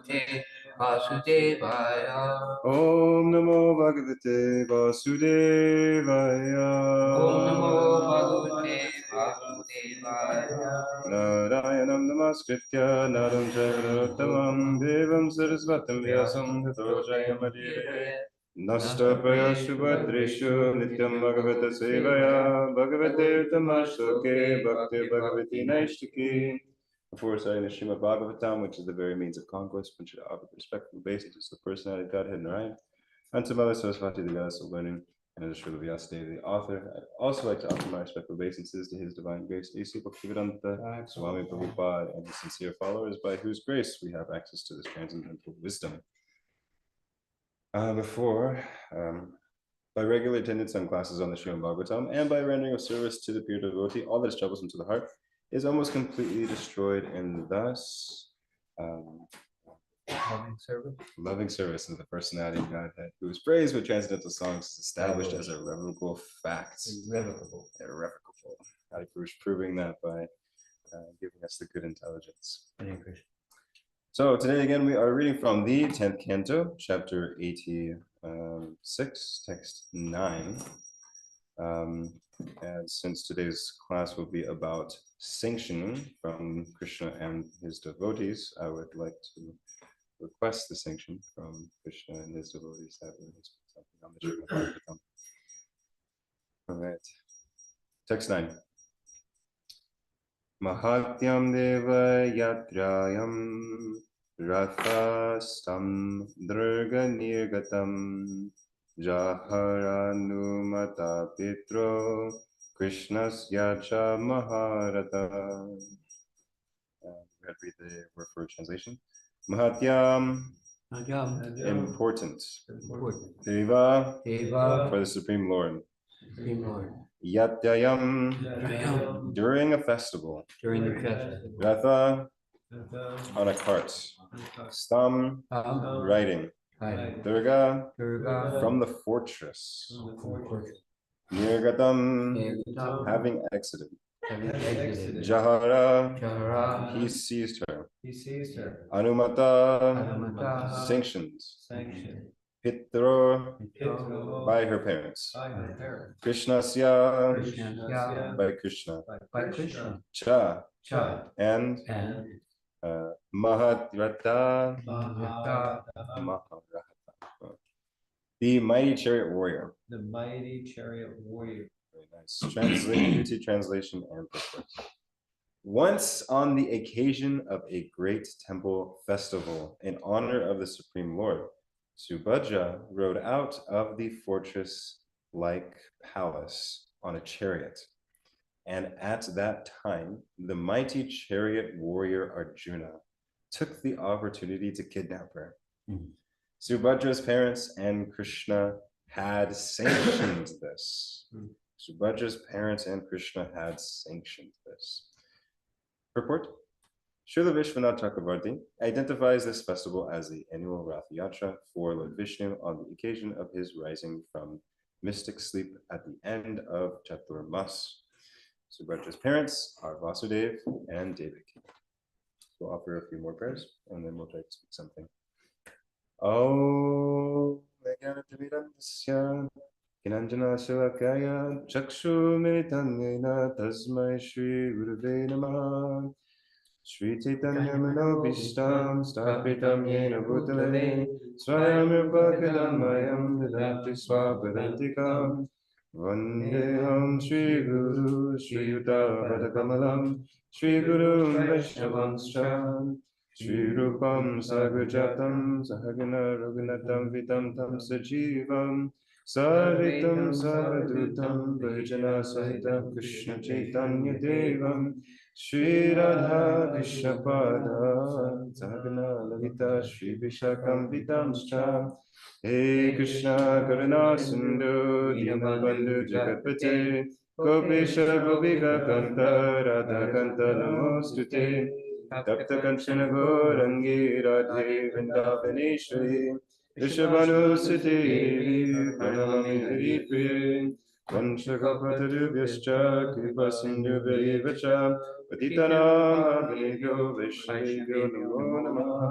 Bhagavate Vasudevaya. Om Namo Bhagavate Vasudevaya. Om Namo Bhagavate Vasudevaya. Narayanam Namaskritya Naram Charanottamam Devam Sarasvatam Vyasam Tato Jayamadire Nasta Prayashu Bhadreshu Nityam Bhagavata Sevaya Bhagavate Tamashloke Bhakti Bhagavati Naishtiki. Before starting the Srimad Bhagavatam, which is the very means of conquest, one should offer the respectful basis to the personality of Godhead and Narayan, and to Mother Saraswati, the goddess of learning, and to Srila Vyasadeva, the author. I'd also like to offer my respectful obeisances to His Divine Grace, A.C. Bhaktivedanta Swami Prabhupada, and his sincere followers, by whose grace we have access to this transcendental wisdom. By regular attendance on classes on the Srimad Bhagavatam, and by rendering of service to the pure devotee, all that is troublesome to the heart is almost completely destroyed, and thus loving service of the personality of Godhead, whose praise with transcendental songs is established as a irrevocable fact. Irrevocable. Haripurush proving that by giving us the good intelligence. So today again we are reading from the 10th canto, chapter 86, text 9. And since today's class will be about sanctioning from Krishna and his devotees, I would like to request the sanction from Krishna and his devotees that we speak something on the Srimad Bhagavatam. All right. Text 9. Mahatyam deva yatrayam rathastam drga nirgatam jaharanumata pitro krishnasya cha maharata. Read the word for translation. Mahatyam, important. Deva, for the Supreme Lord. Yatyayam, during a festival. Ratha, on a cart. Stam, riding. Durga, from the fortress. Nirgatam, having exited. Jahara, he seized her. Anumata, sanctioned. Pitro, by her parents. Krishnasya, by Krishna. Cha, and Mahadrata, the mighty chariot warrior. Very nice. Translation and purport. Once on the occasion of a great temple festival in honor of the Supreme Lord, Subhadra rode out of the fortress-like palace on a chariot. And at that time, the mighty chariot warrior Arjuna took the opportunity to kidnap her. Subhadra's parents and Krishna had sanctioned this. Subhadra's parents and Krishna had sanctioned this. Purport. Srila Vishwanath Chakravarti identifies this festival as the annual Rath Yatra for Lord Vishnu on the occasion of his rising from mystic sleep at the end of Chaturmas. Subhadra's parents are Vasudev and Devaki. We'll offer a few more prayers and then we'll try to speak something. Oh, Kinanjana Shilakaya Chakshu Militanyena Tasmai Shri Gurave Namaha Shri Chaitanya Manobishtam Stapitam Yena Bhutale Swayamrupa Kadammayam Dadati Swapadantikam Vandeham Shri Guru Shri Yuta Padakamalam Shri Guru Vaishnavanscha Shri Rupam Sagrajatam Sahagana Raghunatam Vitam Tam Sajivam Savitam Savadutam Vajana Sahitam Krishna Chaitanya Devam Shri Radha Krishna Pada Sahagana Lalita Shri Vishakam Vitamscha He Krishna Karuna Sindhu Dinabandhu Jagatpate Gopesha Gopika Kanta Radha Kanta Namostute Tapta Kanchana Gaurangi Radhe Vrindavaneshwari Rishabhanu Sute Pranamami Haripriye Vanshakapatarubhyascha Kripasindhubhyaevacha Patitanam Bhavanebhyo Vaishnavebhyo Namo Namaha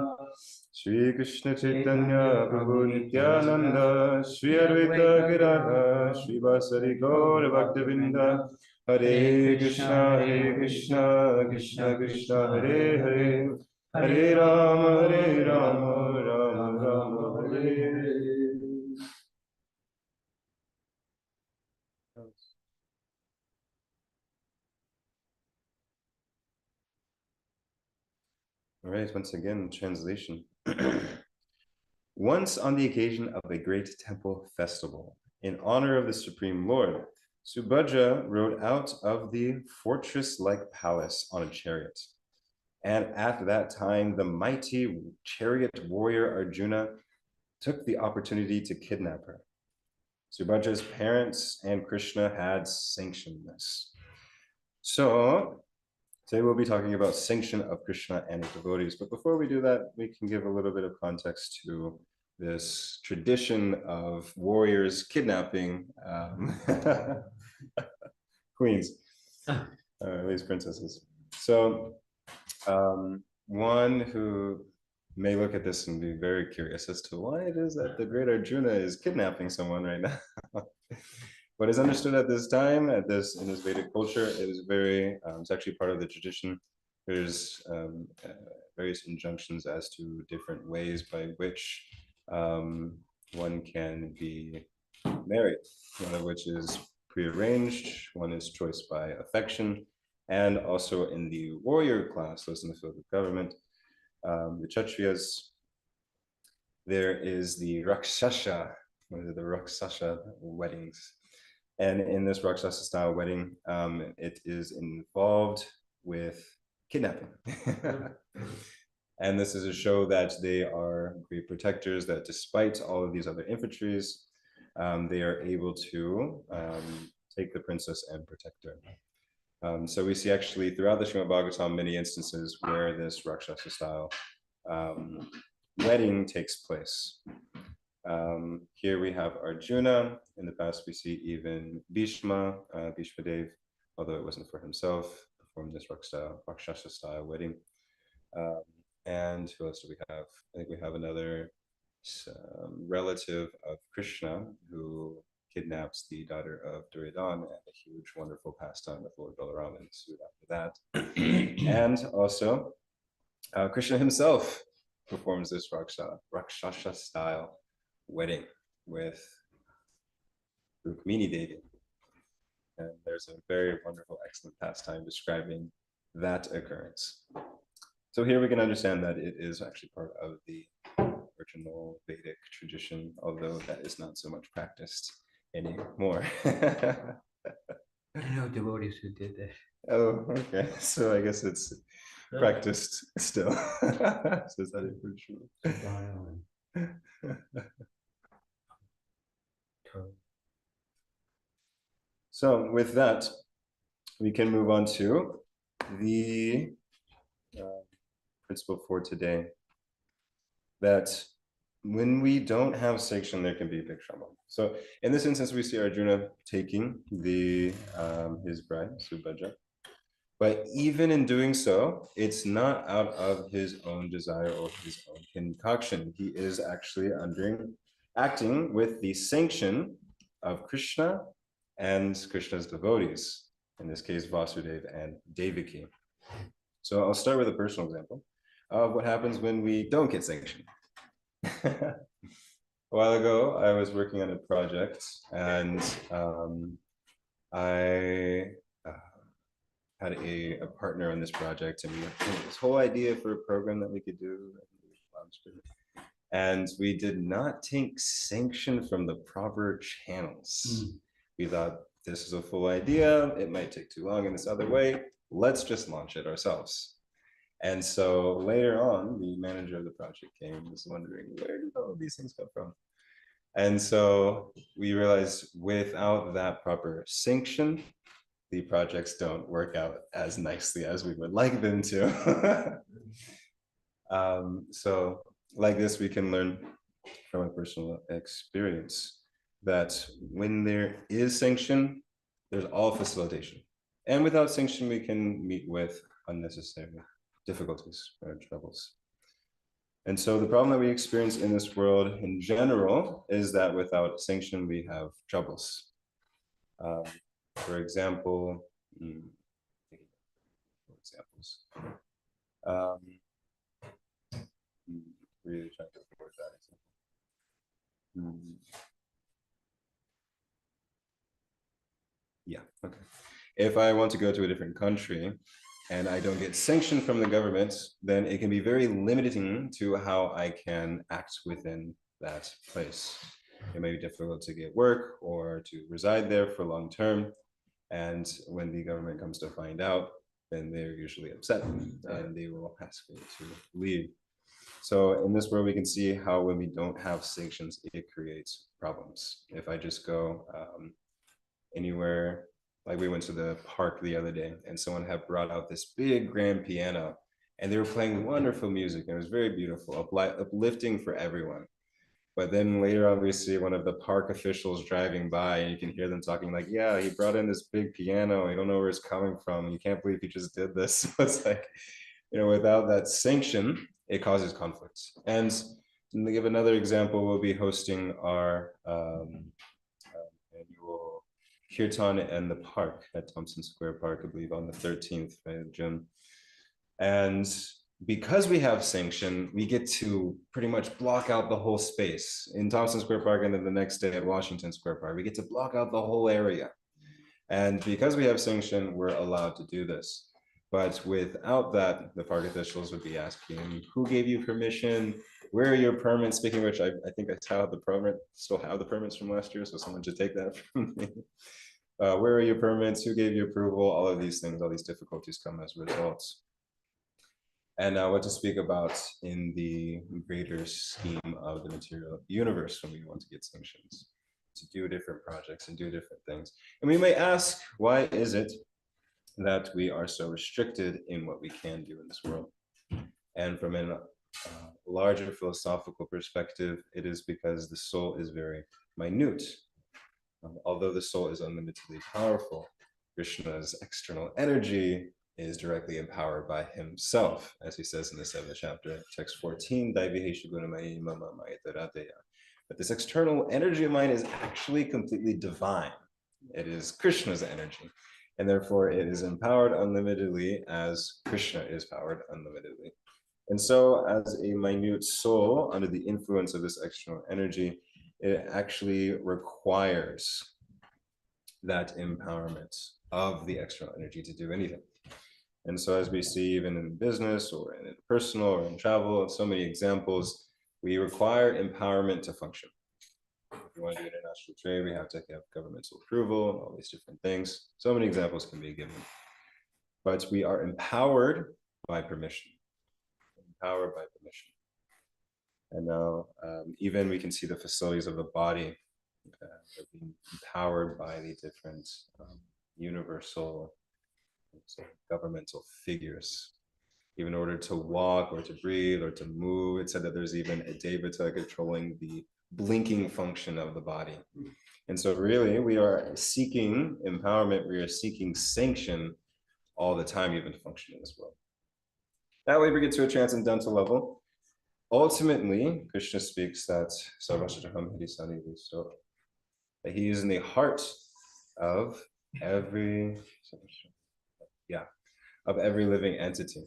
Shri Krishna Chaitanya Prabhu Nityananda Shri Advaita Gadadhar Shri Vasari Gaura Bhaktavinda Hare Krishna Krishna Krishna Hare Hare Hare Rama Rama Rama Hare Hare. All right, once again, translation. Once on the occasion of a great temple festival, in honor of the Supreme Lord, Subhadra rode out of the fortress-like palace on a chariot. And at that time, the mighty chariot warrior Arjuna took the opportunity to kidnap her. Subhadra's parents and Krishna had sanctioned this. So today we'll be talking about sanction of Krishna and his devotees. But before we do that, we can give a little bit of context to this tradition of warriors kidnapping queens, or at least princesses. So one who may look at this and be very curious as to why it is that the great Arjuna is kidnapping someone right now. What is understood at this time, in this Vedic culture, it is very, it's actually part of the tradition. There's various injunctions as to different ways by which one can be married, one of which is prearranged, one is choice by affection, and also in the warrior class, those in the field of government, the Kshatriyas, there is the Rakshasa, weddings. And in this Rakshasa style wedding, it is involved with kidnapping. And this is a show that they are great protectors, that despite all of these other infantries, they are able to take the princess and protect her. So we see actually throughout the Srimad Bhagavatam many instances where this Rakshasa style wedding takes place. Here we have Arjuna. In the past, we see even Bhishma Dev, although it wasn't for himself, performed this Rakshasa style wedding. And who else do we have? I think we have another relative of Krishna who kidnaps the daughter of Duryodhana, and a huge, wonderful pastime with Lord Balaram ensued after that. And also, Krishna himself performs this Rakshasa style wedding with Rukmini Devi. And there's a very wonderful, excellent pastime describing that occurrence. So here we can understand that it is actually part of the original Vedic tradition, although that is not so much practiced anymore. I know devotees who did that. Oh, okay. So I guess it's practiced still. So is that original? So with that, we can move on to the principle for today, that when we don't have sanction, there can be big trouble. So in this instance, we see Arjuna taking his bride, Subhadra. But even in doing so, it's not out of his own desire or his own concoction. He is actually acting with the sanction of Krishna and Krishna's devotees, in this case, Vasudeva and Devaki. So I'll start with a personal example of what happens when we don't get sanctioned. A while ago, I was working on a project, and I had a partner on this project, and we had this whole idea for a program that we could do. And we did not take sanction from the proper channels. We thought, this is a full idea, it might take too long in this other way, let's just launch it ourselves. And so later on, the manager of the project came and was wondering, where did all of these things come from? And so we realized without that proper sanction, the projects don't work out as nicely as we would like them to. So like this, we can learn from a personal experience. that when there is sanction, there's all facilitation. And without sanction, we can meet with unnecessary difficulties or troubles. And so the problem that we experience in this world in general is that without sanction, we have troubles. For example, examples. Really trying to afford that example. Yeah, okay. If I want to go to a different country and I don't get sanction from the government, then it can be very limiting to how I can act within that place. It may be difficult to get work or to reside there for long term. And when the government comes to find out, then they're usually upset and they will ask me to leave. So in this world, we can see how when we don't have sanctions, it creates problems. If I just go anywhere, like we went to the park the other day and someone had brought out this big grand piano and they were playing wonderful music and it was very beautiful, uplifting for everyone. But then later on, we see one of the park officials driving by and you can hear them talking like, yeah, he brought in this big piano. You don't know where it's coming from. You can't believe he just did this. So it's like, without that sanction, it causes conflicts. And to give another example, we'll be hosting our annual kirtan in the park at Thompson Square Park, I believe on the 13th of June. And because we have sanction, we get to pretty much block out the whole space in Thompson Square Park and then the next day at Washington Square Park. We get to block out the whole area. And because we have sanction, we're allowed to do this. But without that, the park officials would be asking, who gave you permission? Where are your permits? Speaking of which, I think I still have the permits from last year, so someone should take that from me. Where are your permits? Who gave you approval? All of these things, all these difficulties come as results. And now what to speak about in the greater scheme of the material universe when we want to get sanctions, to do different projects and do different things. And we may ask, why is it that we are so restricted in what we can do in this world? And from a larger philosophical perspective, it is because the soul is very minute. Although the soul is unlimitedly powerful, Krishna's external energy is directly empowered by himself, as he says in the 7th chapter, text 14, but this external energy of mine is actually completely divine. It is Krishna's energy, and therefore it is empowered unlimitedly as Krishna is powered unlimitedly. And so as a minute soul under the influence of this external energy, it actually requires that empowerment of the external energy to do anything. And so as we see even in business or in personal or in travel, so many examples, we require empowerment to function. If we want to do international trade, we have to have governmental approval, all these different things. So many examples can be given. But we are empowered by permission. Empowered by permission. And now even we can see the facilities of the body being empowered by the different universal governmental figures. Even in order to walk or to breathe or to move, it said that there's even a devata controlling the blinking function of the body. And so really we are seeking empowerment, we are seeking sanction all the time, even to function in this world. That way we get to a transcendental level. Ultimately, Krishna speaks that he is in the heart of every living entity,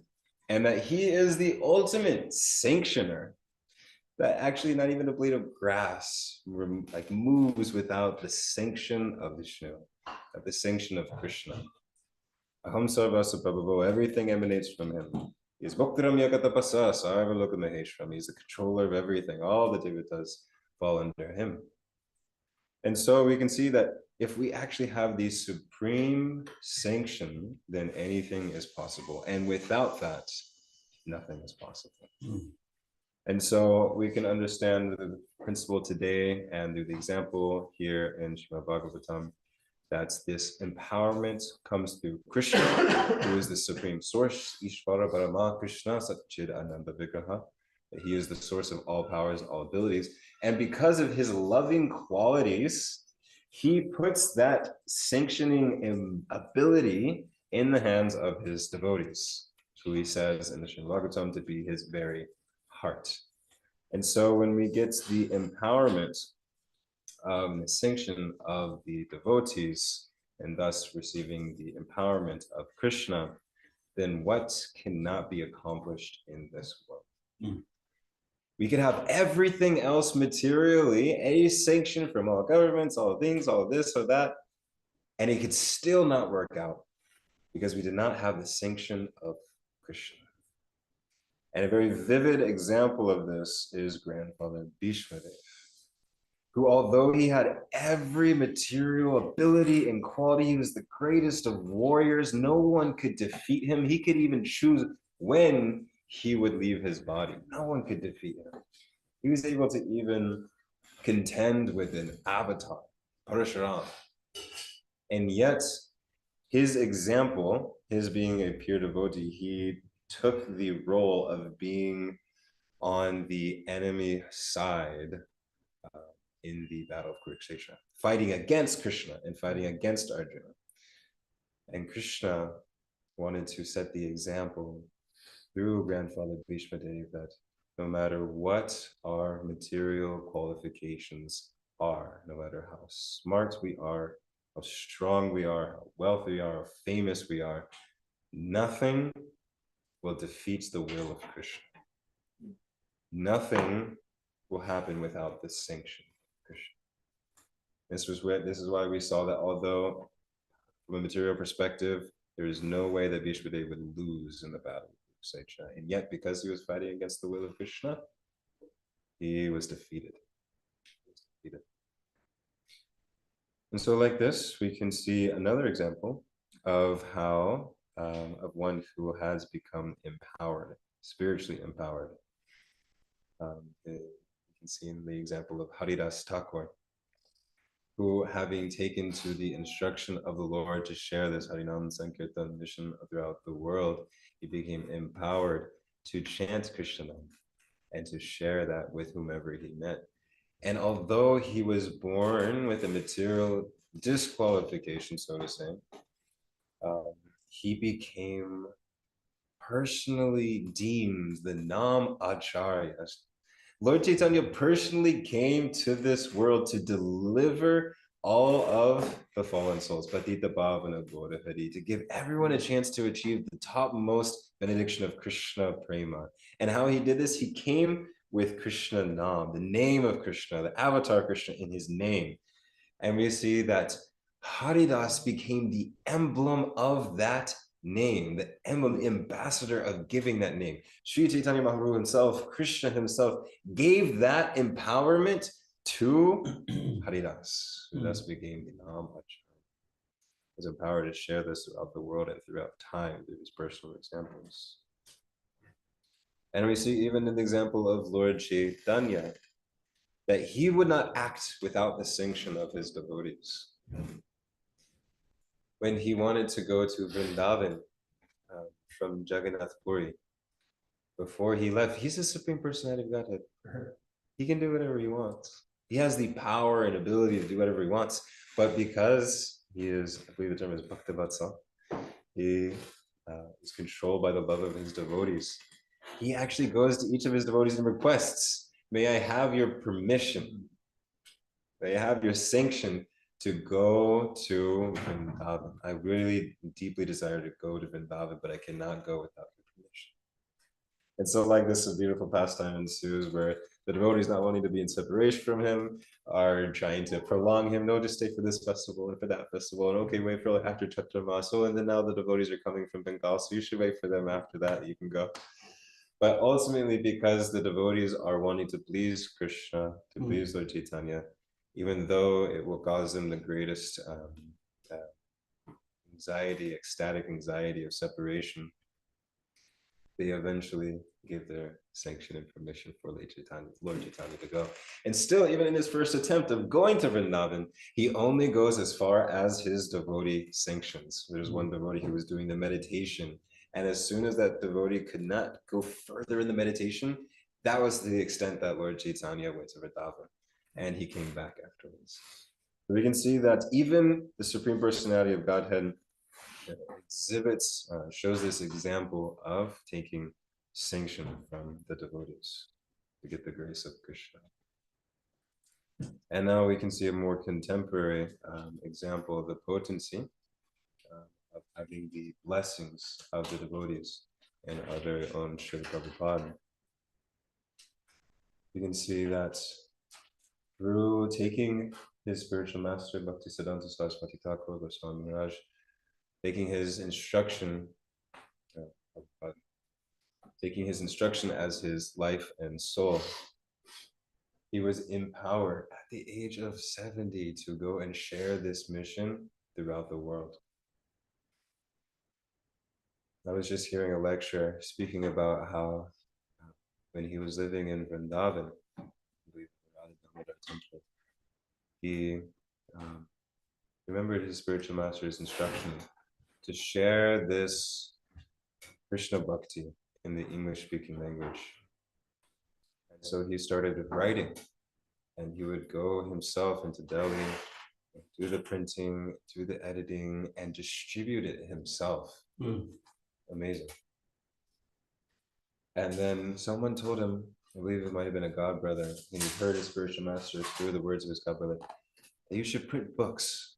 and that he is the ultimate sanctioner, that actually not even a blade of grass like moves without the sanction of Vishnu, of the sanction of Krishna. Aham sarvasa prabhavo, everything emanates from him. He's Bhaktiram Yakatapasa, Sarvaloka Maheshwaram. He's the controller of everything. All the devatas fall under him. And so we can see that if we actually have the supreme sanction, then anything is possible. And without that, nothing is possible. And so we can understand the principle today and through the example here in Srimad Bhagavatam, that this empowerment comes through Krishna, who is the supreme source, Ishvara Parama Krishna Satchid Ananda Vigraha, that he is the source of all powers, all abilities. And because of his loving qualities, he puts that sanctioning ability in the hands of his devotees, who he says in the Srimad Bhagavatam to be his very heart. And so when we get the empowerment, the sanction of the devotees, and thus receiving the empowerment of Krishna, then what cannot be accomplished in this world? Mm. We could have everything else materially, any sanction from all governments, all things, all this or that, and it could still not work out because we did not have the sanction of Krishna. And a very vivid example of this is grandfather Bhishmadev, who, although he had every material ability and quality, he was the greatest of warriors. No one could defeat him. He could even choose when he would leave his body. No one could defeat him. He was able to even contend with an avatar, Parashuram. And yet, his example, his being a pure devotee, he took the role of being on the enemy side in the battle of Kurukshetra, fighting against Krishna and fighting against Arjuna. And Krishna wanted to set the example through grandfather Bhishmadev that no matter what our material qualifications are, no matter how smart we are, how strong we are, how wealthy we are, how famous we are, nothing will defeat the will of Krishna. Nothing will happen without the sanction of Krishna. This is why we saw that although from a material perspective, there is no way that Bhishmadev would lose in the battle of Kurukshetra. And yet, because he was fighting against the will of Krishna, he was defeated. And so like this, we can see another example of how, of one who has become empowered, spiritually empowered. You can see in the example of Haridas Thakur, who, having taken to the instruction of the Lord to share this Harinam Sankirtan mission throughout the world, he became empowered to chant Krishnanam and to share that with whomever he met. And although he was born with a material disqualification, so to say, he became personally deemed the Nam Acharya. Lord Chaitanya personally came to this world to deliver all of the fallen souls, Patita Bhavana Gaura Hari, to give everyone a chance to achieve the topmost benediction of Krishna Prema. And how he did this, he came with Krishna Nam, the name of Krishna, the avatar Krishna in his name. And we see that Haridas became the emblem of that name, the emblem, the ambassador of giving that name. Sri Chaitanya Mahaprabhu himself, Krishna himself, gave that empowerment to Haridas, who thus became the Nam Acharya. He was empowered to share this throughout the world and throughout time through his personal examples. And we see even in the example of Lord Chaitanya, that he would not act without the sanction of his devotees. When he wanted to go to Vrindavan from Jagannath Puri, before he left, he's the Supreme Personality of Godhead. He can do whatever he wants. He has the power and ability to do whatever he wants, but because he is, I believe the term is Bhakta-Vatsal, he is controlled by the love of his devotees. He actually goes to each of his devotees and requests, may I have your permission? May I have your sanction to go to Vrindavan? I really deeply desire to go to Vrindavan, but I cannot go without your permission. And so like this, a beautiful pastime ensues where the devotees, not wanting to be in separation from him, are trying to prolong him. No, just stay for this festival and for that festival. And okay, wait for after Chaturmaso. And then now the devotees are coming from Bengal, so you should wait for them after that. You can go. But ultimately, because the devotees are wanting to please Krishna, to please Lord Chaitanya, even though it will cause them the greatest anxiety, ecstatic anxiety of separation, they eventually give their sanction and permission for Lord Chaitanya to go. And still, even in his first attempt of going to Vrindavan, he only goes as far as his devotee sanctions. There's one devotee who was doing the meditation, and as soon as that devotee could not go further in the meditation, that was the extent that Lord Chaitanya went to Vrindavan, and he came back afterwards. We can see that even the Supreme Personality of Godhead shows this example of taking sanction from the devotees to get the grace of Krishna. And now we can see a more contemporary example of the potency of having the blessings of the devotees in our very own Srila Prabhupada. You can see that through taking his spiritual master, Bhaktisiddhanta Saraswati Thakur Goswami Maharaj, taking his instruction, as his life and soul, he was empowered at the age of 70 to go and share this mission throughout the world. I was just hearing a lecture speaking about how when he was living in Vrindavan, he remembered his spiritual master's instruction to share this Krishna Bhakti in the English-speaking language. And so he started writing, and he would go himself into Delhi, do the printing, do the editing, and distribute it himself. Amazing. And then someone told him, I believe it might have been a god brother, and he heard his spiritual master through the words of his god brother, you should print books.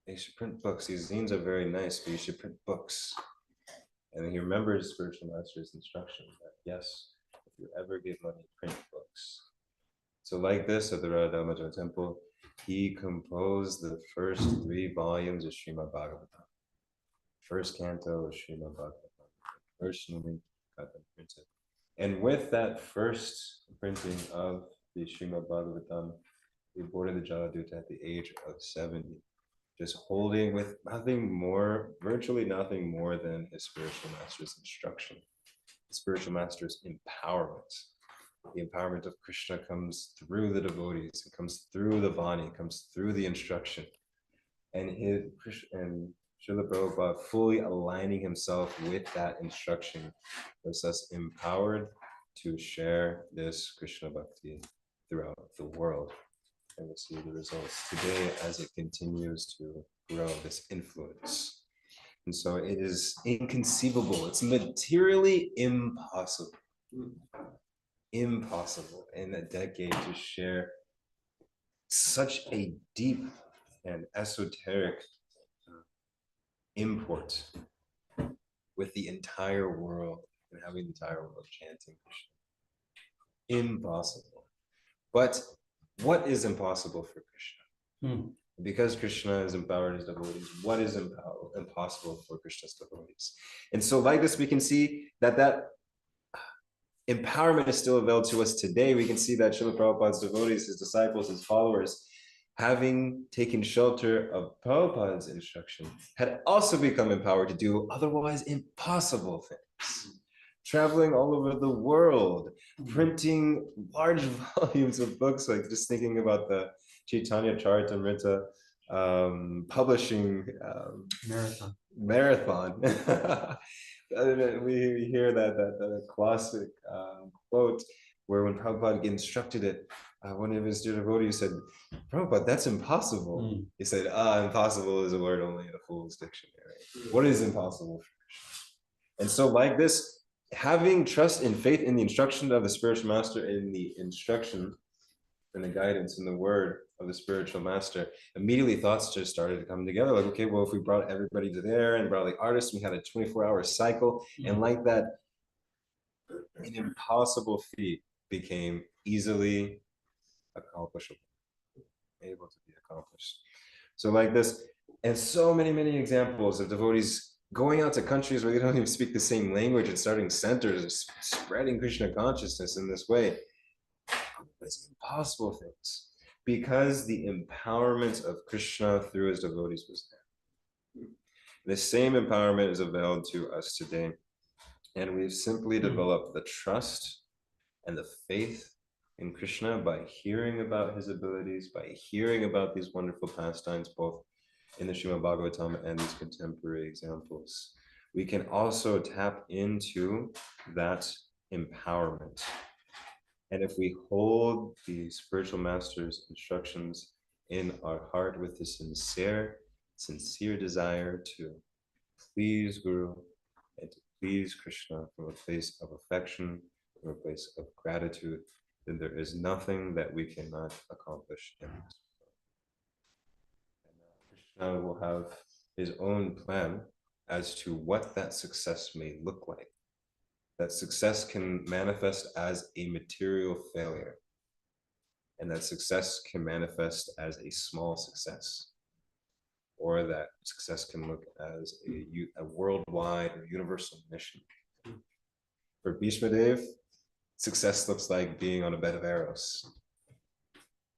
You should print books. These zines are very nice, but you should print books. And he remembered his spiritual master's instruction that yes, if you ever give money, print books. So like this at the Radha Damaja temple, he composed the first 3 volumes of Srimad Bhagavatam. First canto of Srimad Bhagavatam. Personally got them printed. And with that first printing of the Srimad Bhagavatam, he boarded the Jaladuta at the age of 70, just holding with nothing more, virtually nothing more than his spiritual master's instruction, the spiritual master's empowerment. The empowerment of Krishna comes through the devotees, it comes through the Vani, it comes through the instruction. And Srila Prabhupada fully aligning himself with that instruction was thus empowered to share this Krishna Bhakti throughout the world. And we'll see the results today as it continues to grow, this influence. And so it is inconceivable. It's materially impossible in a decade to share such a deep and esoteric import with the entire world and having the entire world chanting Krishna. Impossible. But what is impossible for Krishna? Because Krishna is empowered his devotees, what is impossible for Krishna's devotees? And so like this, we can see that empowerment is still available to us today. We can see that Srila Prabhupada's devotees, his disciples, his followers, having taken shelter of Prabhupada's instruction, had also become empowered to do otherwise impossible things. Traveling all over the world, printing large volumes of books, like just thinking about the Chaitanya Charitamrita, publishing marathon. We hear that classic quote where when Prabhupada instructed it, one of his devotees said, Prabhupada, that's impossible. He said, impossible is a word only in a fool's dictionary. What is impossible for Krishna? And so like this, having trust and faith in the instruction of the spiritual master, in the instruction and the guidance and the word of the spiritual master, immediately thoughts just started to come together. Like, okay, well, if we brought everybody to there and brought the artists, we had a 24-hour cycle. And like that, an impossible feat became easily accomplishable, able to be accomplished. So like this, and so many examples of devotees going out to countries where they don't even speak the same language and starting centers and spreading Krishna consciousness in this way. It's impossible things because the empowerment of Krishna through his devotees was there. The same empowerment is available to us today. And we've simply developed the trust and the faith in Krishna by hearing about his abilities, by hearing about these wonderful pastimes, both in the Srimad Bhagavatam and these contemporary examples. We can also tap into that empowerment And if we hold the spiritual master's instructions in our heart with the sincere desire to please Guru and to please Krishna from a place of affection, from a place of gratitude, then there is nothing that we cannot accomplish in this world. And Krishna will have his own plan as to what that success may look like. That success can manifest as a material failure, and that success can manifest as a small success, or that success can look as a worldwide or universal mission. For Bhishma Dev, success looks like being on a bed of arrows.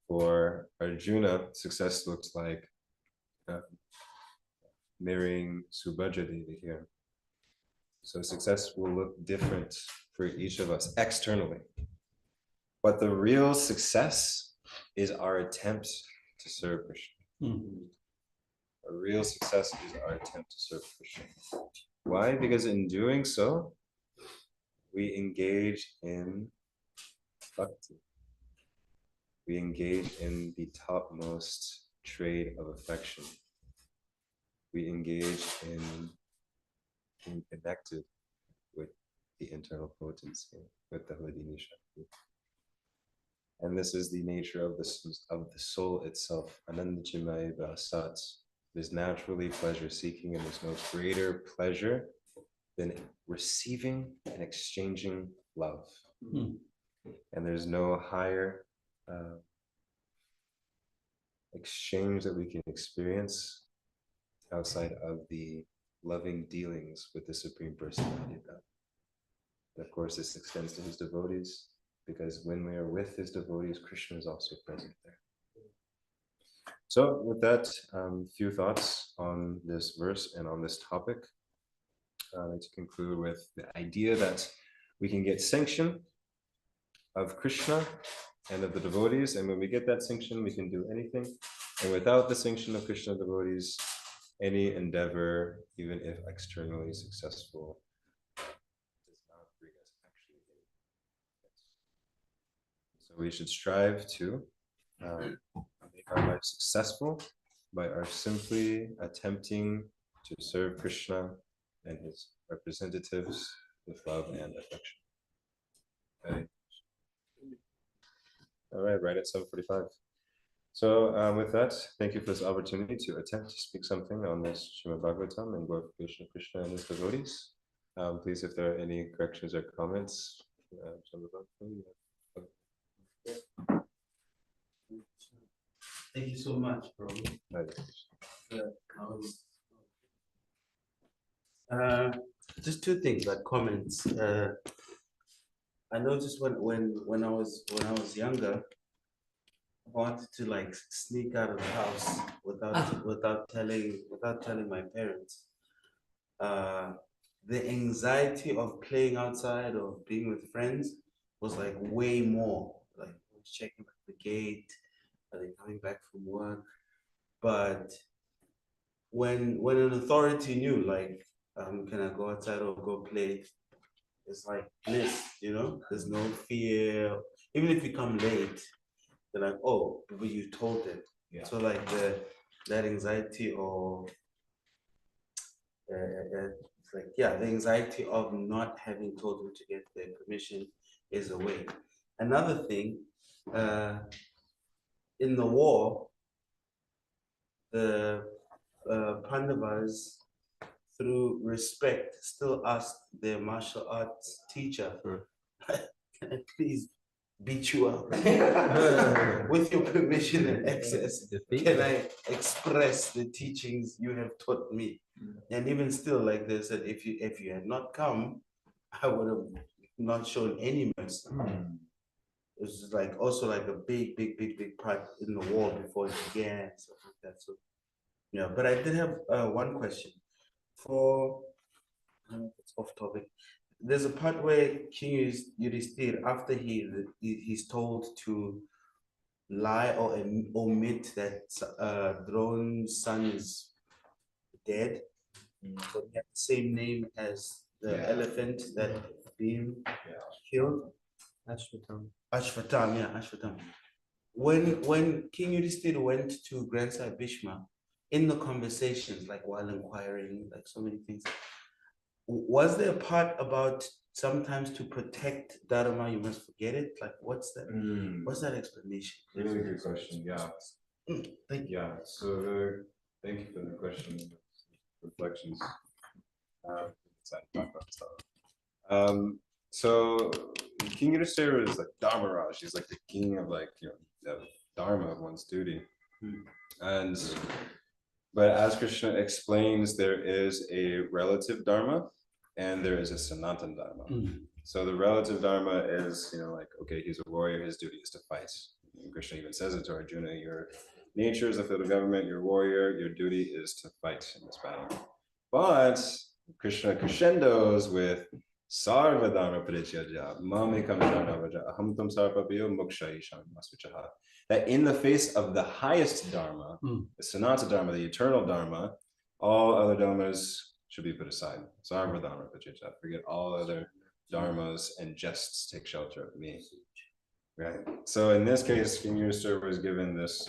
For Arjuna, success looks like marrying Subhadra Devi here. So success will look different for each of us externally. But the real success is our attempt to serve Krishna. A real success is our attempt to serve Krishna. Why? Because in doing so, we engage in bhakti. We engage in the topmost trade of affection. We engage in being connected with the internal potency, with the Hladini Shakti. And this is the nature of the soul itself. Ananda Chimaya Sat is naturally pleasure seeking, and there's no greater pleasure than receiving and exchanging love. And there's no higher exchange that we can experience outside of the loving dealings with the Supreme Personality of God. And of course, this extends to his devotees, because when we are with his devotees, Krishna is also present there. So with that, few thoughts on this verse and on this topic. I'd like to conclude with the idea that we can get sanction of Krishna and of the devotees, and when we get that sanction, we can do anything. And without the sanction of Krishna devotees, any endeavor, even if externally successful, does not bring us actually any. So we should strive to make our life successful by our simply attempting to serve Krishna and his representatives with love and affection. Okay. All right at 7:45. So with that, thank you for this opportunity to attempt to speak something on this Srimad Bhagavatam and glorification of Krishna and his devotees. Please, if there are any corrections or comments, Thank you so much, bro. Just two things, like comments. I noticed when I was younger, I wanted to like sneak out of the house without telling my parents. The anxiety of playing outside or being with friends was like way more. Like I was checking the gate, are they coming back from work? But when an authority knew, like, can I go outside or go play? It's like bliss, you know. There's no fear. Even if you come late, they're like, oh, but you told them. Yeah. So like that anxiety of it's like, yeah, the anxiety of not having told them to get their permission is away. Another thing, in the war, the Pandavas, through respect, still asked their martial arts teacher, can I please beat you up? With your permission and access, can I express the teachings you have taught me? And even still, like they said, if you had not come, I would have not shown any mercy. It was like also like a big part in the war before it began, stuff like that. So yeah, but I did have one question. For it's off topic. There's a part where King Yudhishthir, after he's told to lie or omit that Drone's son is dead, so he had the same name as the elephant that Bhim killed. Ashvatam. When King Yudhisthira went to Grandsahib Bhishma, in the conversations, like while inquiring, like so many things, was there a part about sometimes to protect Dharma, you must forget it? Like, what's that? What's that explanation? Really good question. Yeah. Thank you. Yeah. So thank you for the question. Reflections. So King Yudhisthira is like Dharmaraj. He's like the king of like the Dharma of one's duty. And but as Krishna explains, there is a relative Dharma and there is a Sanatana Dharma. So the relative Dharma is, like, okay, he's a warrior, his duty is to fight. And Krishna even says it to Arjuna, your nature is the field of government, you're a warrior, your duty is to fight in this battle. But Krishna crescendos with Sarva Dharma Parityajya, Mamekam Sharnavaja, Aham Tam Sarvabhyo Moksha Isham Masvichaha. That in the face of the highest Dharma, the Sanatana Dharma, the eternal Dharma, all other Dharmas should be put aside. Sarva Dharma Parityajya. Forget all other Dharmas and just take shelter of me. Right. So in this case, King Yudhisthira was given this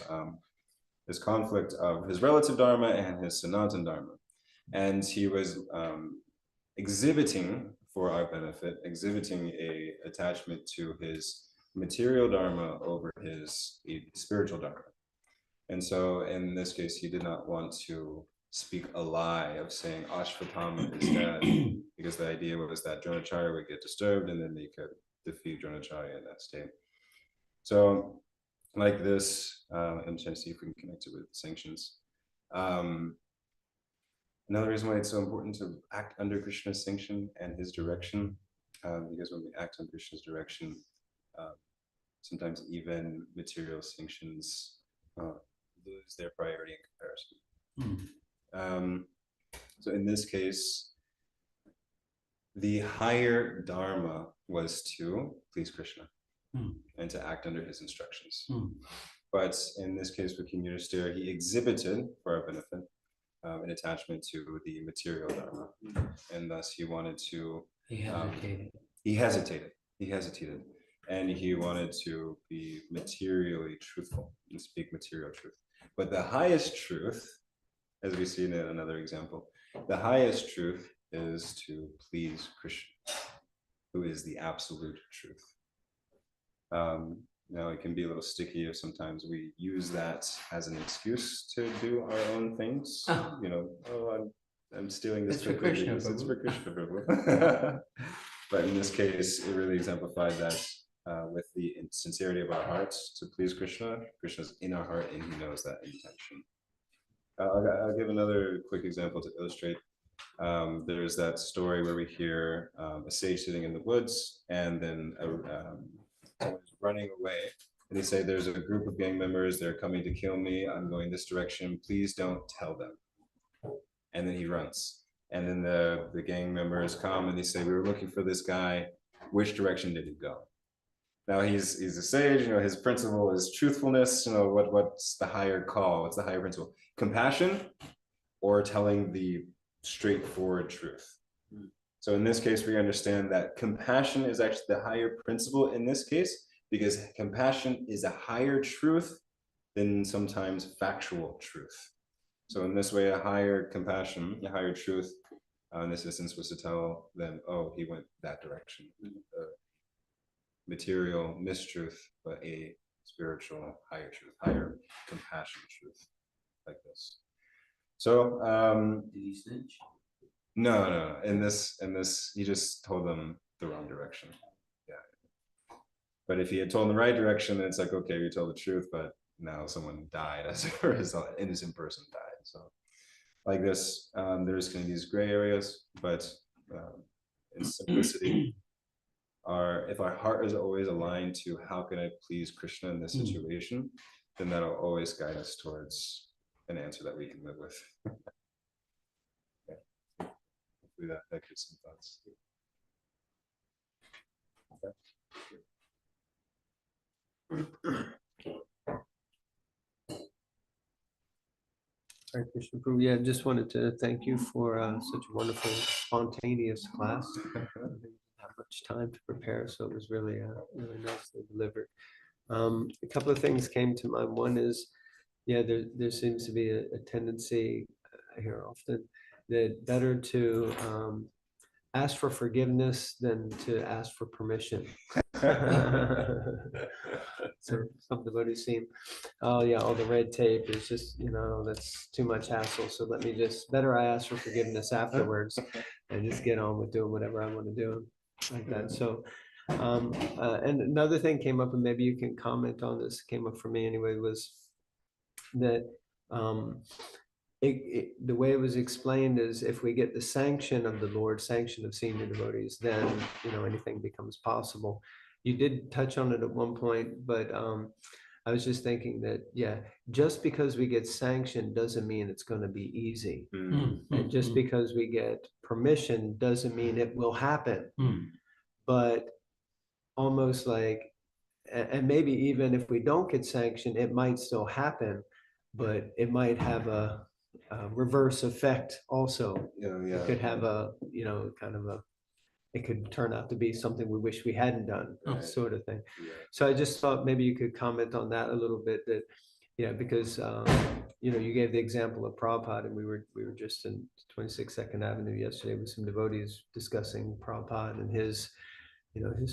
this conflict of his relative Dharma and his Sanatana Dharma. And he was exhibiting, for our benefit, exhibiting a attachment to his material Dharma over his spiritual Dharma. And so in this case, he did not want to speak a lie of saying Ashvatthama is dead, because the idea was that Dronacharya would get disturbed and then they could defeat Dronacharya in that state. So like this, I'm trying to see if we can connect it with sanctions. Another reason why it's so important to act under Krishna's sanction and his direction, because when we act on Krishna's direction, sometimes even material sanctions lose their priority in comparison. So in this case, the higher Dharma was to please Krishna and to act under his instructions. But in this case with King Yudhisthira, he exhibited, for our benefit, an attachment to the material Dharma. And thus he wanted to... He hesitated. And he wanted to be materially truthful and speak material truth. But the highest truth, as we see in another example, the highest truth is to please Krishna, who is the absolute truth. Now it can be a little sticky if sometimes we use that as an excuse to do our own things. I'm stealing this for Krishna. It's for Krishna, Prabhu. But in this case, it really exemplified that with the sincerity of our hearts to please Krishna. Krishna's in our heart and he knows that intention. I'll give another quick example to illustrate. There's that story where we hear a sage sitting in the woods and then someone is running away. And they say, there's a group of gang members, they're coming to kill me. I'm going this direction. Please don't tell them. And then he runs. And then the gang members come and they say, we were looking for this guy. Which direction did he go? Now he's a sage, his principle is truthfulness. What's the higher call? What's the higher principle? Compassion or telling the straightforward truth? So in this case, we understand that compassion is actually the higher principle in this case, because compassion is a higher truth than sometimes factual truth. So in this way, a higher compassion, a higher truth, in this instance was to tell them, oh, he went that direction. Material mistruth, but a spiritual higher truth, higher compassion truth, like this. So did he snitch? No. In this, he just told them the wrong direction. Yeah. But if he had told them the right direction, then it's like, okay, we told the truth, but now someone died as a result, an innocent person died. So like this, there's kind of these gray areas, but in simplicity, if our heart is always aligned to how can I please Krishna in this situation, then that'll always guide us towards an answer that we can live with. Hopefully that gives some thoughts. Hare Krishna Prabhu. Yeah, just wanted to thank you for such a wonderful, spontaneous class. much time to prepare, so it was really really nicely delivered. A couple of things came to mind. One is, yeah, there seems to be a tendency here often that better to ask for forgiveness than to ask for permission. So some devotees seem, oh yeah, all the red tape is just, that's too much hassle. So let me better I ask for forgiveness afterwards and just get on with doing whatever I want to do like that. So, and another thing came up, and maybe you can comment on this, came up for me anyway, was that the way it was explained is if we get the sanction of the Lord, sanction of senior devotees, then anything becomes possible. You did touch on it at one point, but I was just thinking that, yeah, just because we get sanctioned doesn't mean it's going to be easy. And just because we get permission doesn't mean it will happen. But almost like, and maybe even if we don't get sanctioned, it might still happen, but it might have a reverse effect also. It could have a, kind of it could turn out to be something we wish we hadn't done, sort of thing. So I just thought maybe you could comment on that a little bit, that, because, you gave the example of Prabhupada, and we were just in 26 Second Avenue yesterday with some devotees discussing Prabhupada and his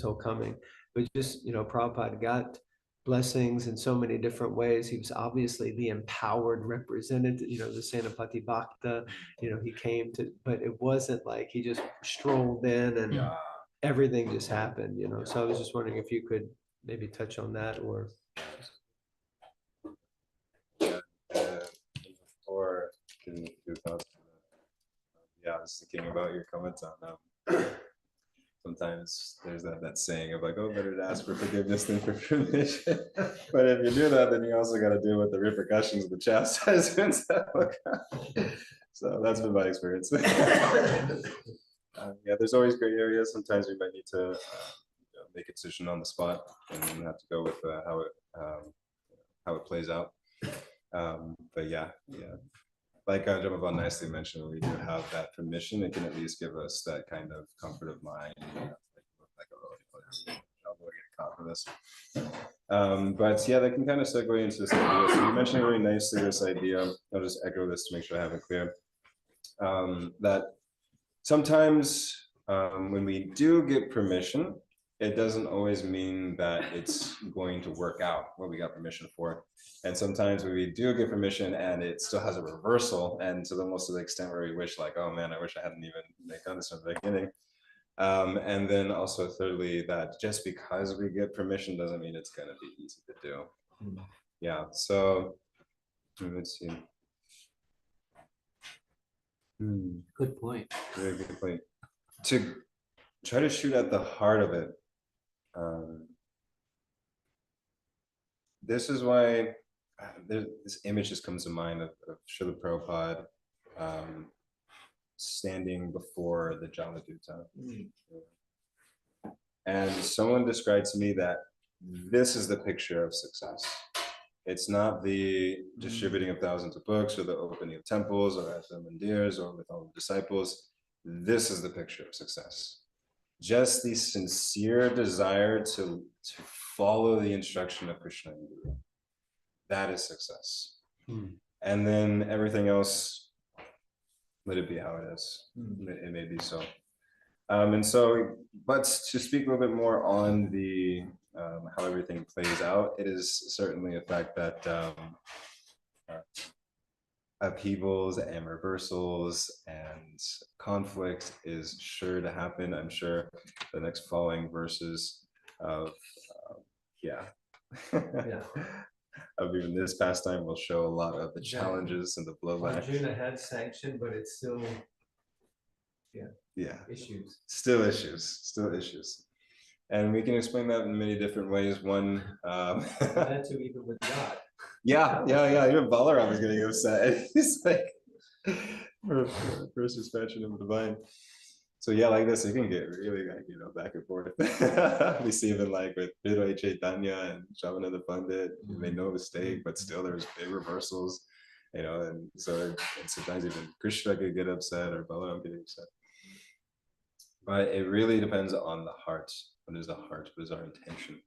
whole coming. But just, Prabhupada got blessings in so many different ways. He was obviously the empowered representative, the Senapati Bhakta, he came to, but it wasn't like he just strolled in and everything just happened, So I was just wondering if you could maybe touch on that, or. Or can you thoughts? I was thinking about your comments on sometimes there's that saying of like, oh, better to ask for forgiveness than for permission. But if you do that, then you also got to deal with the repercussions of the chastisements that will come. So that's been my experience. There's always gray areas. Sometimes we might need to make a decision on the spot and have to go with how it plays out. But like Jamavan nicely mentioned, when we do have that permission, it can at least give us that kind of comfort of mind. I'll get caught for this. But that can kind of segue into this idea. So you mentioned really nicely this idea. I'll just echo this to make sure I have it clear. That sometimes when we do get permission, it doesn't always mean that it's going to work out what we got permission for. And sometimes when we do get permission and it still has a reversal, and to almost to the extent where we wish, like, oh man, I wish I hadn't even done this from the beginning. And then also thirdly, that just because we get permission doesn't mean it's going to be easy to do. So let's see. Good point. Very good point. To try to shoot at the heart of it. This is why this image just comes to mind of Srila Prabhupada standing before the Jaladuta. And someone described to me that this is the picture of success. It's not the distributing of thousands of books or the opening of temples or at the mandirs or with all the disciples. This is the picture of success. Just the sincere desire to follow the instruction of Krishna and Guru. That is success. And then everything else, let it be how it is. It may be so. And so, but to speak a little bit more on the how everything plays out, it is certainly a fact that upheavals and reversals and conflict is sure to happen. I'm sure the next following verses of of even this pastime will show a lot of the challenges and the blowback. Arjuna had sanction, but it's still issues. Still issues. And we can explain that in many different ways. One, that too, even with God. Yeah. Even Balaram is getting upset. He's like, for suspension of the divine. So like this, it can get really back and forth. We see even like with Vidvai Chaitanya and Shavananda Pandit, they made no mistake, but still there's big reversals, and so and sometimes even Krishna could get upset or Balaram could get upset. But it really depends on the heart. What is the heart? What is our intention?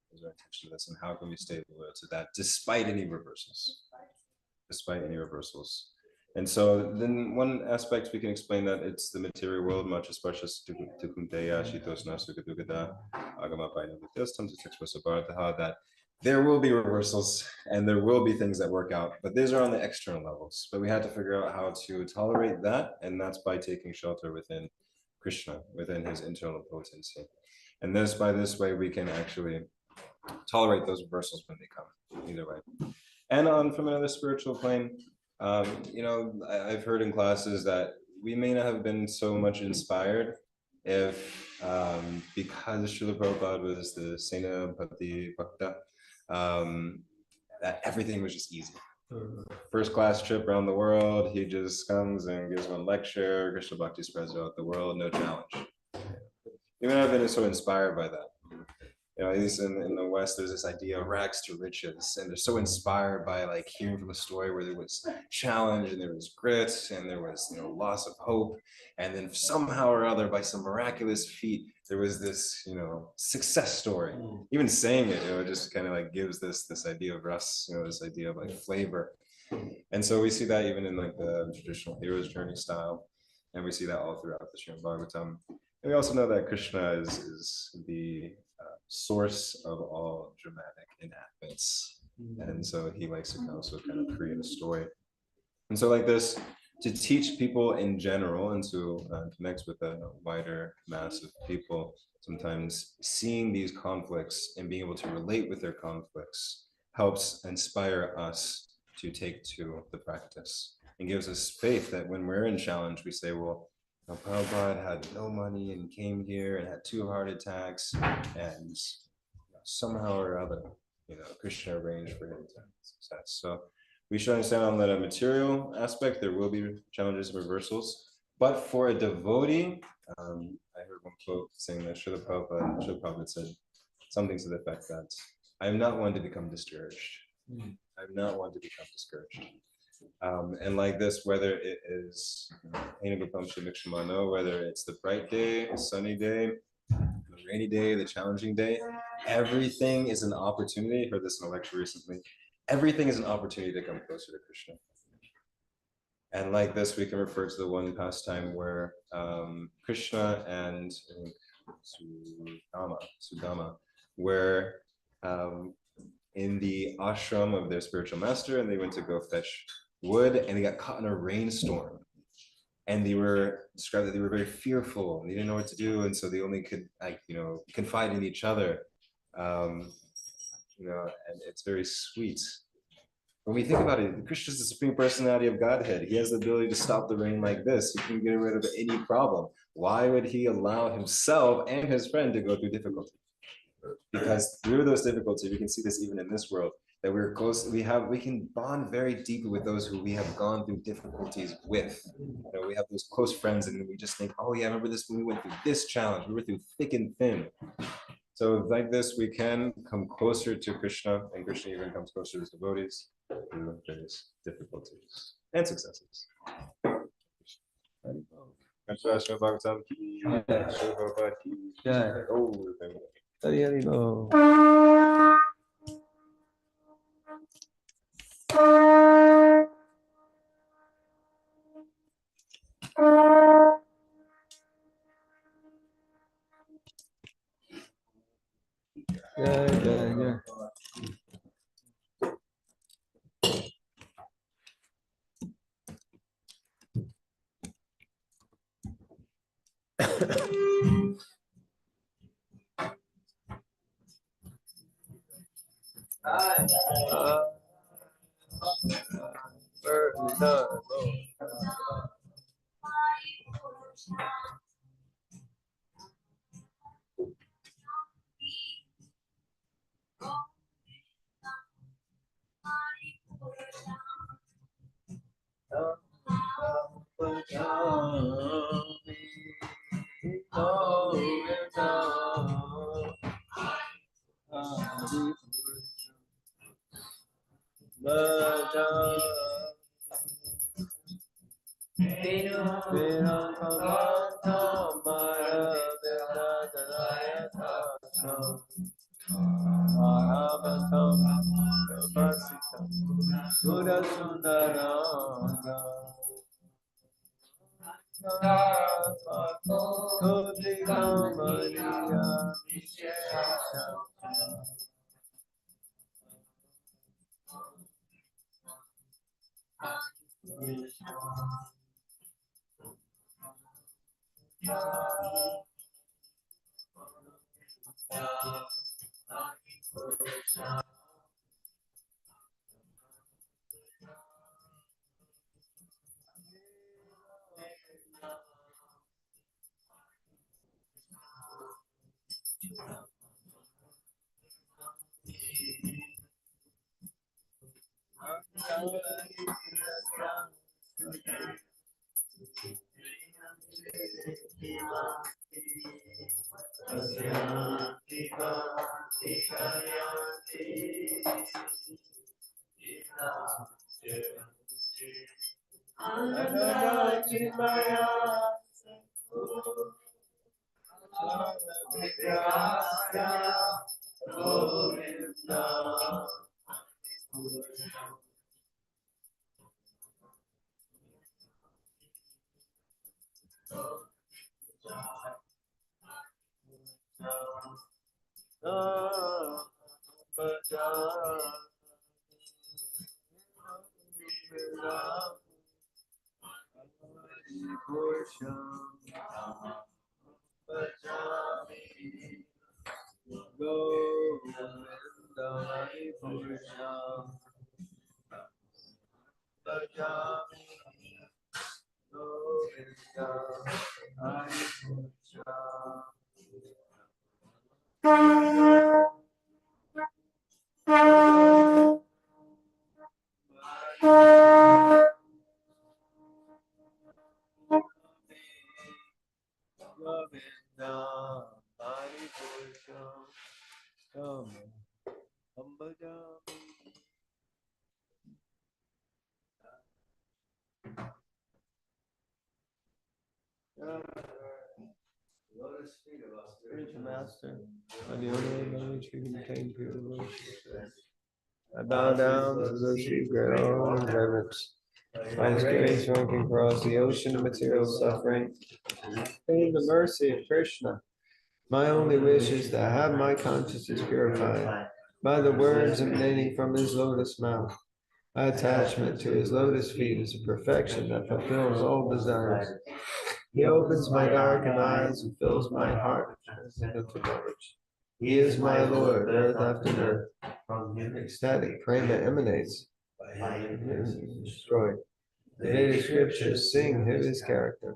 What is our intention to this? And how can we stay loyal to that despite any reversals? Despite any reversals. And so then one aspect we can explain that it's the material world, much especially that there will be reversals and there will be things that work out, but these are on the external levels. But we had to figure out how to tolerate that, and that's by taking shelter within Krishna, within his internal potency. And by this way, we can actually tolerate those reversals when they come, either way. And from another spiritual plane, I've heard in classes that we may not have been so much inspired if, because Srila Prabhupada was the Sena Bhakti Bhakta, that everything was just easy. First class trip around the world, he just comes and gives one lecture, Krishna Bhakti spreads out the world, no challenge. You may not have been so inspired by that. At least in the West, there's this idea of rags to riches, and they're so inspired by like hearing from a story where there was challenge and there was grit and there was loss of hope, and then somehow or other by some miraculous feat there was this success story. Even saying it, just kind of like gives this idea of rus, this idea of like flavor, and so we see that even in like the traditional hero's journey style, and we see that all throughout the Srimad Bhagavatam. And we also know that Krishna is the source of all dramatic enactments, and so he likes to also kind of create a story. And so like this, to teach people in general and to connect with a wider mass of people, sometimes seeing these conflicts and being able to relate with their conflicts helps inspire us to take to the practice and gives us faith that when we're in challenge, we say, well, Prabhupada had no money and came here and had 2 heart attacks, and somehow or other, Krishna arranged for him to have success. So we should understand on the material aspect, there will be challenges and reversals. But for a devotee, I heard one quote saying that Srila Prabhupada said something to the effect that I'm not one to become discouraged. I'm not one to become discouraged. And like this, whether it is whether it's the bright day, the sunny day, the rainy day, the challenging day, everything is an opportunity. I heard this in a lecture recently. Everything is an opportunity to come closer to Krishna. And like this, we can refer to the one pastime where Krishna and Sudama were in the ashram of their spiritual master, and they went to go fetch wood, and they got caught in a rainstorm. And they were described that they were very fearful and they didn't know what to do, and so they only could confide in each other. And it's very sweet. When we think about it, Krishna is the Supreme Personality of Godhead. He has the ability to stop the rain like this. He can get rid of any problem. Why would he allow himself and his friend to go through difficulty? Because through those difficulties, we can see this even in this world, that we're close, we can bond very deeply with those who we have gone through difficulties with. We have those close friends, and we just think, oh yeah, I remember this when we went through this challenge, we were through thick and thin. So like this, we can come closer to Krishna, and Krishna even comes closer to his devotees through various difficulties and successes. Lotus feet of our spiritual master, and the only knowledge we contain pure devotion. I bow down to those feet, great awe and reverence. By His grace, one can cross the ocean of material suffering. In the mercy of Krishna, my only wish is to have my consciousness purified by the words emanating from His lotus mouth. My attachment to His lotus feet is a perfection that fulfills all desires. He opens my darkened eyes and fills my heart with transcendental knowledge. He is my Lord, earth after earth. From Him ecstatic prema emanates. By Him is destroyed. The Vedic scriptures sing of His character.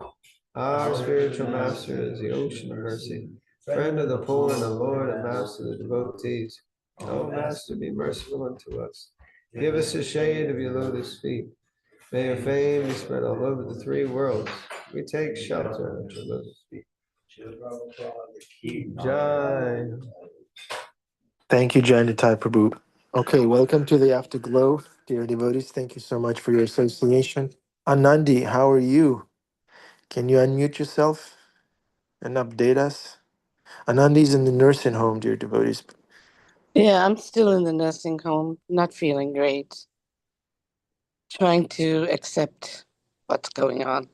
Our spiritual master is the ocean of mercy, friend of the poor and the Lord and master of the devotees. O Master, be merciful unto us. Give us the shade of your lotus feet. May your fame be spread all over the three worlds. We take shelter at your lotus feet. Jai. Thank you, Janitai Prabhu. Okay, welcome to the Afterglow, dear devotees. Thank you so much for your association. Anandi, how are you? Can you unmute yourself and update us? Anandi's in the nursing home, dear devotees. Yeah, I'm still in the nursing home, not feeling great. Trying to accept what's going on.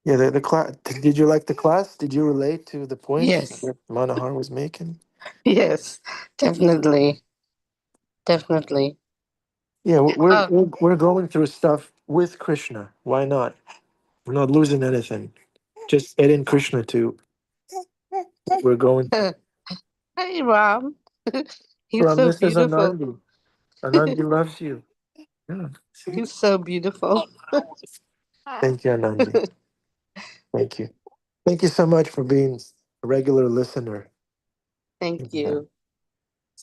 Yeah, the class. Did you like the class? Did you relate to the points Yes, that Manohar was making? yes, definitely, definitely. Yeah, Oh, we're going through stuff with Krishna. Why not? We're not losing anything. Just adding Krishna to what we're going through. hey, Ram. He's From so this is beautiful. Anandi. Anandi loves you. Yeah. He's so beautiful. Thank you, Anandi. Thank you. Thank you so much for being a regular listener. Thank you.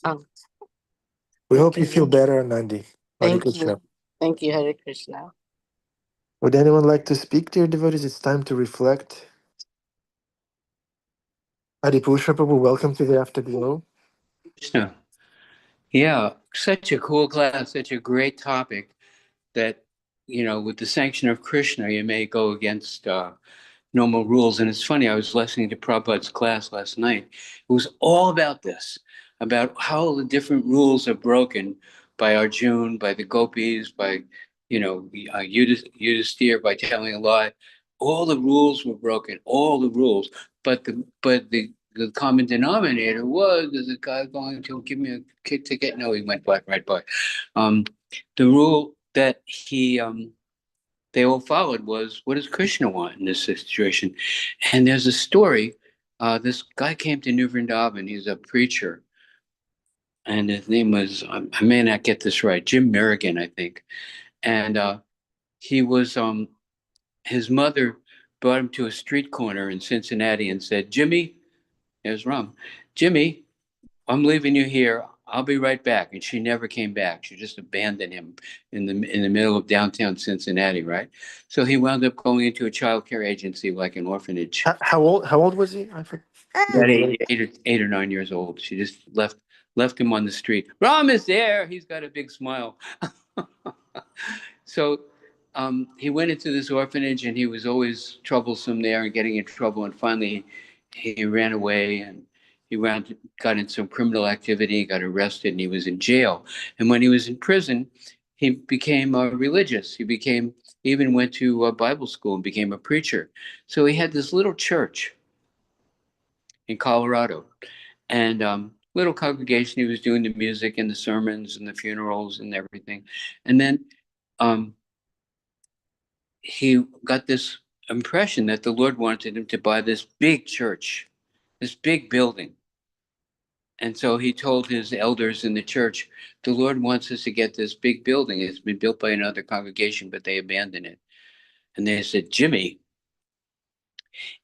Oh, We hope you feel better, Anandi. Hare thank Krishna. you. Thank you, Hare Krishna. Would anyone like to speak, dear devotees? It's time to reflect. Adipusha Prabhu, welcome to the Afterglow. Krishna. Yeah, such a cool class, such a great topic that with the sanction of Krishna, you may go against normal rules. And it's funny, I was listening to Prabhupada's class last night. It was all about this, about how the different rules are broken by Arjuna, by the gopis, by, Yudhisthira, by telling a lie. All the rules were broken, all the rules. But the common denominator was, is the guy going to give me a kick ticket? No, he went right by. The rule that they all followed was, what does Krishna want in this situation? And there's a story. This guy came to New Vrindavan. He's a preacher, and his name was, I may not get this right, Jim Merrigan, I think. And he was his mother brought him to a street corner in Cincinnati and said, Jimmy, there's Rum, Jimmy, I'm leaving you here. I'll be right back. And she never came back. She just abandoned him in the middle of downtown Cincinnati, right? So he wound up going into a child care agency, like an orphanage. How old was he? I forget. At 8 or 9 years old. She just left him on the street. Ram is there. He's got a big smile. So he went into this orphanage, and he was always troublesome there and getting in trouble. And finally, he ran away, and he got in some criminal activity, got arrested, and he was in jail. And when he was in prison, he became religious. He even went to Bible school and became a preacher. So he had this little church in Colorado, and little congregation. He was doing the music and the sermons and the funerals and everything. And then he got this impression that the Lord wanted him to buy this big church, this big building. And so he told his elders in the church, the Lord wants us to get this big building. It's been built by another congregation, but they abandoned it. And they said, Jimmy,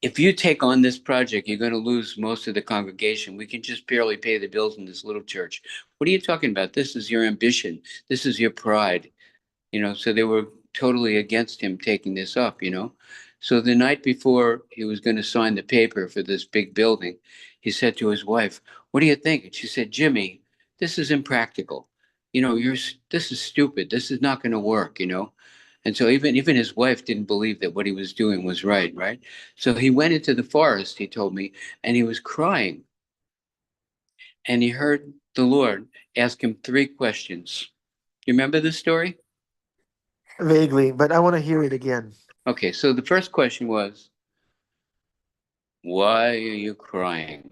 if you take on this project, you're going to lose most of the congregation. We can just barely pay the bills in this little church. What are you talking about? This is your ambition. This is your pride. So they were totally against him taking this up, So the night before he was going to sign the paper for this big building, he said to his wife, what do you think? And she said, Jimmy, this is impractical. This is stupid. This is not going to work, And so even his wife didn't believe that what he was doing was right? So he went into the forest, he told me, and he was crying. And he heard the Lord ask him 3 questions. You remember this story? Vaguely, but I want to hear it again. Okay, so the first question was, why are you crying?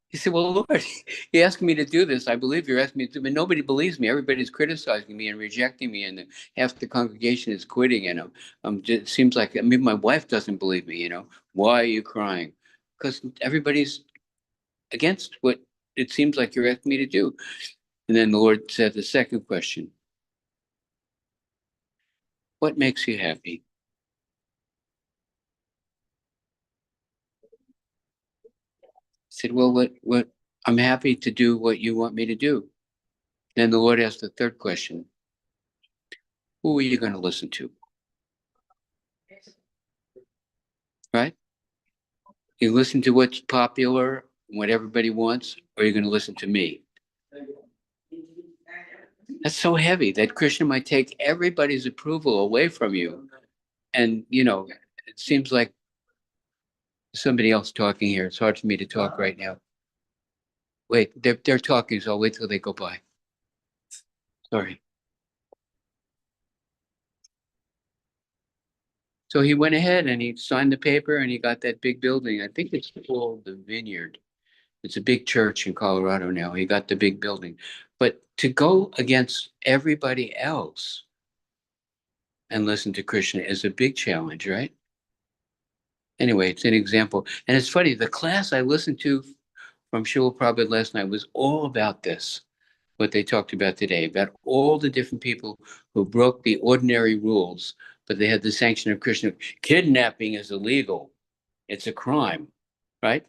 He said, well, Lord, you're asking me to do this. I believe you're asking me to do it, but nobody believes me. Everybody's criticizing me and rejecting me, and half the congregation is quitting. And it seems like, my wife doesn't believe me, Why are you crying? Because everybody's against what it seems like you're asking me to do. And then the Lord said the second question, what makes you happy? I said, well, what I'm happy to do what you want me to do. Then the Lord asked the third question, who are you going to listen to? Right? You listen to what's popular, what everybody wants, or you're going to listen to me. That's so heavy that Krishna might take everybody's approval away from you. And, it seems like somebody else talking here. It's hard for me to talk right now. Wait, they're talking, so I'll wait till they go by. Sorry. So he went ahead and he signed the paper and he got that big building. I think it's called the Vineyard. It's a big church in Colorado now. He got the big building. But to go against everybody else and listen to Krishna is a big challenge, right? Anyway, it's an example. And it's funny, the class I listened to from Srila Prabhupada last night was all about this, what they talked about today, about all the different people who broke the ordinary rules, but they had the sanction of Krishna. Kidnapping is illegal. It's a crime, right?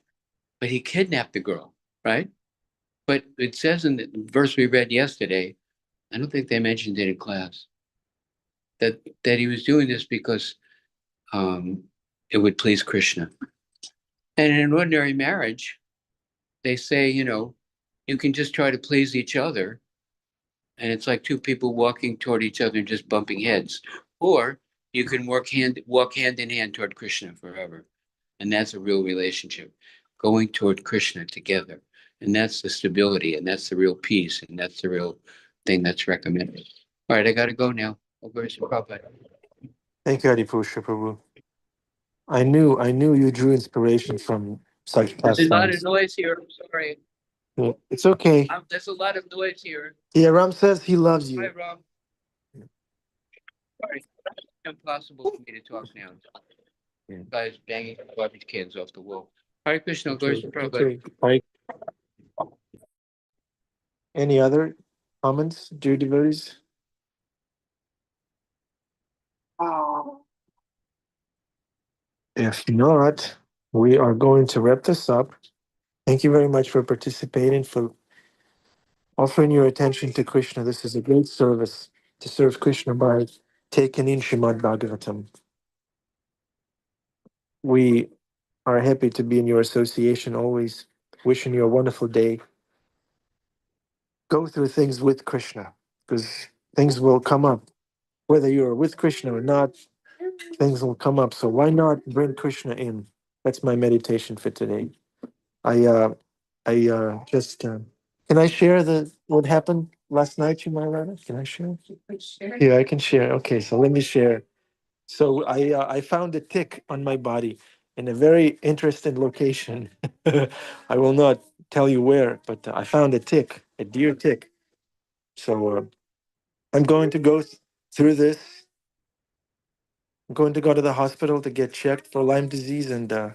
But he kidnapped the girl, right? But it says in the verse we read yesterday, I don't think they mentioned it in class, that he was doing this because it would please Krishna. And in an ordinary marriage, they say, you can just try to please each other and it's like two people walking toward each other and just bumping heads. Or you can walk hand in hand toward Krishna forever, and that's a real relationship, going toward Krishna together, and that's the stability, and that's the real peace, and that's the real thing that's recommended. All right, I got to go now. Over to Prabhupada. Thank you, Adipusha Prabhu. I knew you drew inspiration from such There's a lot of pastimes. noise here. I'm sorry. Yeah, it's okay. There's a lot of noise here. Yeah, Ram says he loves Hi, you. Rob. Sorry, it's impossible for me to talk now. Yeah. Guys banging garbage cans off the wall. Hare Krishna, Gaurish Okay, Prabhupada. okay. All right. Any other comments, dear devotees? If not, we are going to wrap this up. Thank you very much for participating, for offering your attention to Krishna. This is a great service to serve Krishna by taking in Srimad Bhagavatam. We are happy to be in your association always. Wishing you a wonderful day. Go through things with Krishna, because things will come up. Whether you're with Krishna or not, things will come up. So why not bring Krishna in? That's my meditation for today. I just can I share the what happened last night, Yumarada? Can I share? Yeah, I can share. Okay, so let me share. So I found a tick on my body in a very interesting location. I will not tell you where, but I found a tick, a deer tick. So I'm going to go through this. I'm going to go to the hospital to get checked for Lyme disease, and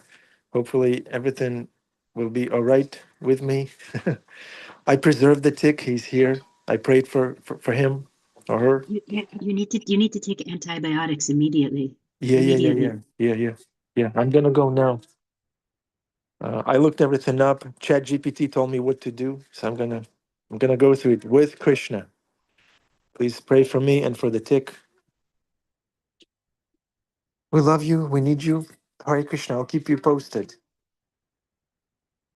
hopefully everything will be all right with me. I preserved the tick. He's here. I prayed for him or her. You need to take antibiotics immediately. Yeah. Immediately. Yeah. I'm gonna go now. I looked everything up. Chat GPT told me what to do, so I'm gonna go through it with Krishna. Please pray for me and for the tick. We love you. We need you. Hare Krishna. I'll keep you posted.